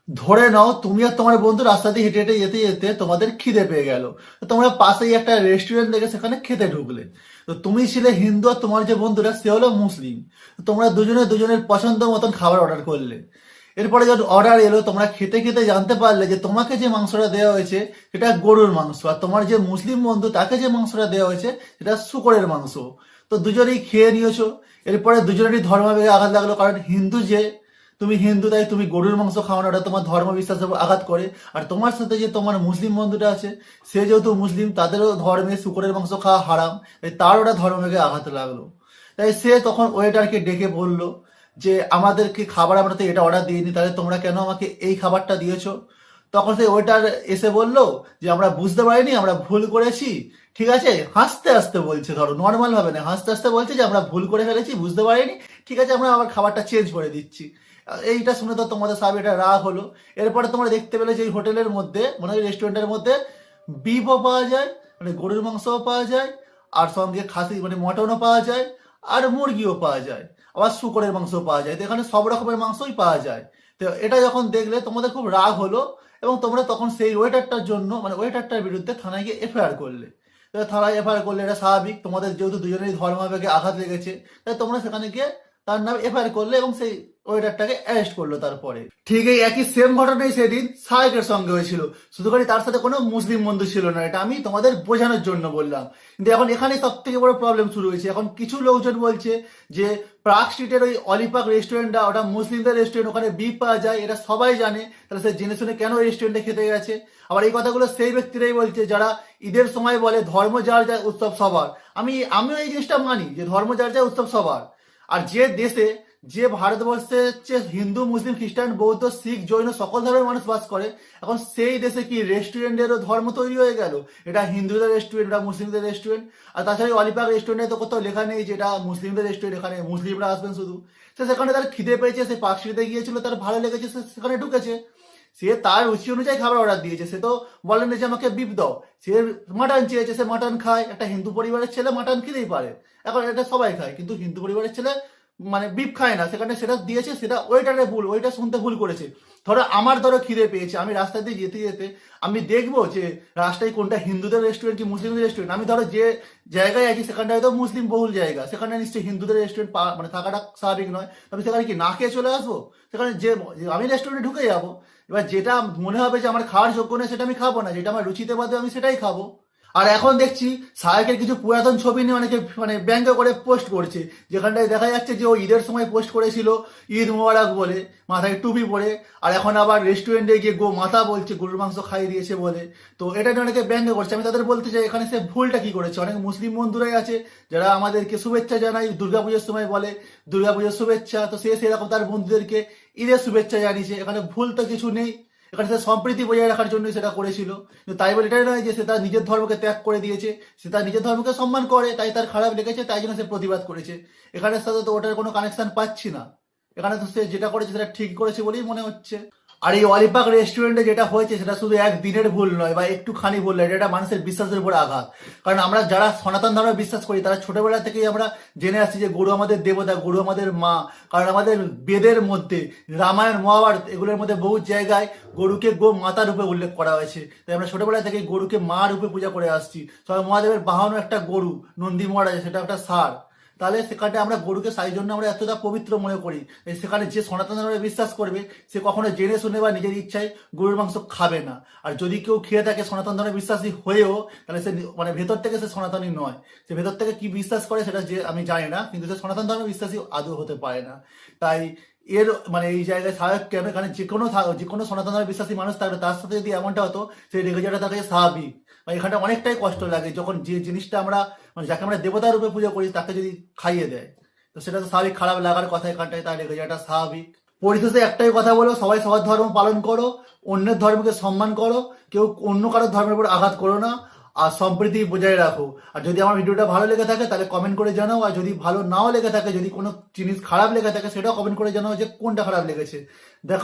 ধরে নাও তুমি আর তোমার বন্ধু রাস্তা দিয়ে হেঁটে হেঁটে যেতে যেতে তোমাদের খিদে পেয়ে গেল। তো তোমরা পাশেই একটা রেস্টুরেন্ট দেখে সেখানে খেতে ঢুকলে। তো তুমি ছিলে হিন্দু আর তোমার যে বন্ধুরা সে হলো মুসলিম। তো তোমরা দুজনে দুজনের পছন্দ মতন খাবার অর্ডার করলে। এরপরে যখন অর্ডার এলো তোমরা খেতে খেতে জানতে পারলে যে তোমাকে যে মাংসটা দেওয়া হয়েছে সেটা গরুর মাংস, আর তোমার যে মুসলিম বন্ধু তাকে যে মাংসটা দেওয়া হয়েছে সেটা শূকরের মাংস। তো দুজনেই খেয়ে নিয়েছো। এরপরে দুজনেরই ধর্মবেগে আঘাত লাগলো, কারণ হিন্দু যে তুমি হিন্দু তাই তুমি গরুর মাংস খাও না, ওটা তোমার ধর্ম বিশ্বাসের উপর আঘাত করে। আর তোমার সাথে যে তোমার মুসলিম বন্ধুটা আছে সে যেহেতু মুসলিম, তাদেরও ধর্মে শুকরের মাংস খাওয়া হারাম, তাই তার ওটা ধর্মকে আঘাত লাগলো। তাই সে তখন ওয়েটারকে ডেকে বলল যে আমাদেরকে খাবার, আমরা তো এটা অর্ডার দিইনি, তাহলে তোমরা কেন আমাকে এই খাবারটা দিয়েছো? তখন সেই ওয়েটার এসে বলল যে আমরা বুঝতে পারিনি, আমরা ভুল করেছি। ঠিক আছে, হাসতে হাসতে বলছে, ধরো নর্মাল ভাবে না, হাসতে হাসতে বলছে যে আমরা ভুল করে ফেলেছি, বুঝতে পারিনি, ঠিক আছে আমরা আবার খাবারটা চেঞ্জ করে দিচ্ছি। এইটা শুনে তো তোমাদের সব এটা রাগ হলো। এরপরে তোমরা দেখতে পেলে যে এই হোটেলের মধ্যে মানে ওই রেস্টুরেন্টের মধ্যে বিফও পাওয়া যায়, মানে গরুর মাংসও পাওয়া যায়, আর সঙ্গে খাসি মানে মটনও পাওয়া যায়, আর মুরগিও পাওয়া যায়, আবার শুকরের মাংসও পাওয়া যায়। তো এখানে সব রকমের মাংসই পাওয়া যায়। তো এটা যখন দেখলে তোমাদের খুব রাগ হলো, এবং তোমরা তখন সেই ওয়েটারটার জন্য মানে ওয়েটারটার বিরুদ্ধে থানায় গিয়ে এফআইআর করলে। তো থানায় এফআইআর করলে এটা স্বাভাবিক, তোমাদের যেহেতু দুজনেরই ধর্মভাগে আঘাত লেগেছে, তাই তোমরা সেখানে গিয়ে তার নামে এফআইআর করলে এবং সেই ওয়েটারটাকে অ্যারেস্ট করলো। তারপরে ঠিক এই একই সেম ঘটনাই সেদিন সাহেকের সঙ্গে হয়েছিল, শুধু করে তার সাথে কোনো মুসলিম বন্ধু ছিল না। এটা আমি তোমাদের বোঝানোর জন্য বললাম। কিন্তু এখন এখানে সব থেকে বড় প্রবলেম শুরু হয়েছে। এখন কিছু লোকজন বলছে যে প্রাগ স্ট্রিটের ওই অলিপাক রেস্টুরেন্টটা ওটা মুসলিমদের রেস্টুরেন্ট, ওখানে বিফ পাওয়া যায়, এটা সবাই জানে, তাহলে সে জেনে শুনে কেন ওই রেস্টুরেন্টে খেতে গেছে? আবার এই কথাগুলো সেই ব্যক্তিরাই বলছে যারা ঈদের সময় বলে ধর্ম যার যা উৎসব সবার। আমিও এই জিনিসটা মানি যে ধর্ম যার যা উৎসব সবার। আর যে দেশে, যে ভারতবর্ষে হচ্ছে হিন্দু মুসলিম খ্রিস্টান বৌদ্ধ শিখ জৈন সকল ধর্মের মানুষ বাস করে, এখন সেই দেশে কি রেস্টুরেন্টেরও ধর্ম তৈরি হয়ে গেল? এটা হিন্দুদের রেস্টুরেন্ট, এটা মুসলিমদের রেস্টুরেন্ট। আর তাছাড়া অলিপাক রেস্টুরেন্টে তো কোথাও লেখা নেই যে এটা মুসলিমদের রেস্টুরেন্ট, এখানে মুসলিমরা আসবেন শুধু। সে সেখানে তার খিদে পেয়েছে, সে পার্কস্ট্রিটে গিয়েছিল, তার ভালো লেগেছে, সে সেখানে ঢুকেছে। সে তার রুচি অনুযায়ী খাবার অর্ডার দিয়েছে, সে তো বলেন যে আমাকে বিফ দাও। সে মাটন চেয়েছে, সে মাটন খায়, একটা হিন্দু পরিবারের ছেলে মাটন খেতেই পারে। এখন এটা সবাই খায়, কিন্তু হিন্দু পরিবারের ছেলে মানে বিফ খায় না, সেখানে সেটা দিয়েছে, সেটা ওইটারে ভুল, ওইটা শুনতে ভুল করেছে। ধরো খিদে পেয়েছে, আমি রাস্তা দিয়ে যেতে যেতে আমি দেখবো যে রাস্তায় কোনটা হিন্দুদের রেস্টুরেন্ট কি মুসলিমদের রেস্টুরেন্ট। আমি ধরো যে জায়গায় আছি সেখানটা হয়তো মুসলিম বহুল জায়গা, সেখানে নিশ্চয়ই হিন্দুদের রেস্টুরেন্ট মানে থাকাটা স্বাভাবিক নয়। আমি সেখানে কি না খেয়ে চলে আসবো? সেখানে যে আমি রেস্টুরেন্টে ঢুকে যাবো। এবার যেটা মনে হবে যে আমার খাওয়ার যোগ্য নয় সেটা আমি খাবো না, যেটা আমার রুচিতে বাদে আমি সেটাই খাবো। আর এখন দেখছি সাহেবের কিছু পুরাতন ছবি নিয়ে অনেকে মানে ব্যঙ্গ করে পোস্ট করছে, যেখানটায় দেখা যাচ্ছে যে ও ঈদের সময় পোস্ট করেছিল ঈদ মোবারক বলে, মাথায় টুপি পরে, আর এখন আবার রেস্টুরেন্টে গিয়ে গো মাথা বলছে গরুর মাংস খাইয়ে দিয়েছে বলে। তো এটা নিয়ে অনেকে ব্যঙ্গ করছে। আমি তাদের বলতে চাই এখানে সে ভুলটা কি করেছে। অনেক মুসলিম বন্ধুরাই আছে যারা আমাদেরকে শুভেচ্ছা জানাই, দুর্গাপুজোর সময় বলে দুর্গাপুজোর শুভেচ্ছা, তো সে সেরকম তার বন্ধুদেরকে ঈদের শুভেচ্ছা জানিয়েছে। এখানে ভুল তো কিছু নেই, এখানে সে সম্প্রীতি বজায় রাখার জন্য সেটা করেছিল। কিন্তু তাই বলে এটাই নয় যে সে তার নিজের ধর্মকে ত্যাগ করে দিয়েছে। সে তার নিজের ধর্মকে সম্মান করে, তাই তার খারাপ লেগেছে, তাই জন্য সে প্রতিবাদ করেছে। এখানের সাথে তো ওটার কোনো কানেকশন পাচ্ছি না। এখানে তো সে যেটা করেছে সেটা ঠিক করেছে বলেই মনে হচ্ছে। আর এই অলিপাক রেস্টুরেন্টে যেটা হয়েছে সেটা শুধু একদিনের ভুল নয় বা একটুখানি ভুল নয়, এটা মানুষের বিশ্বাসের উপর আঘাত। কারণ আমরা যারা সনাতন ধর্মে বিশ্বাস করি তারা ছোটবেলা থেকেই আমরা জেনে আসছি যে গরু আমাদের দেবতা, গরু আমাদের মা। কারণ আমাদের বেদের মধ্যে, রামায়ণ মহাভারত এগুলোর মধ্যে বহু জায়গায় গরুকে গো মাতা রূপে উল্লেখ করা হয়েছে। তাই আমরা ছোটবেলা থেকে গরুকে মা রূপে পূজা করে আসছি। সবাই মহাদেবের বাহনও একটা গরু, নন্দী মহারাজ, সেটা একটা ষাঁড়। তাহলে সেখানে আমরা গরুকে সেই জন্য আমরা এতটা পবিত্র মনে করি। সেখানে যে সনাতন ধর্মে বিশ্বাস করবে সে কখনো জেনে শুনে বা নিজের ইচ্ছায় গরুর মাংস খাবে না। আর যদি কেউ খেয়ে থাকে সনাতন ধর্মে বিশ্বাসী হয়েও, তাহলে সে মানে ভেতর থেকে সে সনাতনী নয়। সে ভেতর থেকে কি বিশ্বাস করে সেটা যে আমি জানি না, কিন্তু সে সনাতন ধর্মে বিশ্বাসী আদৌ হতে পারে না। তাই এর মানে এই জায়গায় স্বাভাবিক কেন, এখানে যে কোনো সনাতন ধর্মে বিশ্বাসী মানুষ থাকবে তার সাথে যদি এমনটা হতো, সেই রেগে যাওয়াটা তাকে স্বাভাবিক। মানে এখানটা অনেকটাই কষ্ট লাগে যখন যে জিনিসটা আমরা মানে যাকে আমরা দেবতার রূপে পুজো করি তাকে যদি খাইয়ে দেয়, তো সেটা তো স্বাভাবিক খারাপ লাগার কথা। এখানটায় তার রেগে যাওয়াটা স্বাভাবিক। পরিশেষে একটাই কথা বলো, সবাই সবার ধর্ম পালন করো, অন্যের ধর্মকে সম্মান করো, কেউ অন্য কারোর ধর্মের উপর আঘাত করো না, আর সম্প্রীতি বজায় রাখো। আর যদি আমার ভিডিওটা ভালো লেগে থাকে তাহলে কমেন্ট করে জানাও, আর যদি ভালো নাও লেগে থাকে, যদি কোনো জিনিস খারাপ লেগে থাকে সেটাও কমেন্ট করে জানাও যে কোনটা খারাপ লেগেছে। দেখা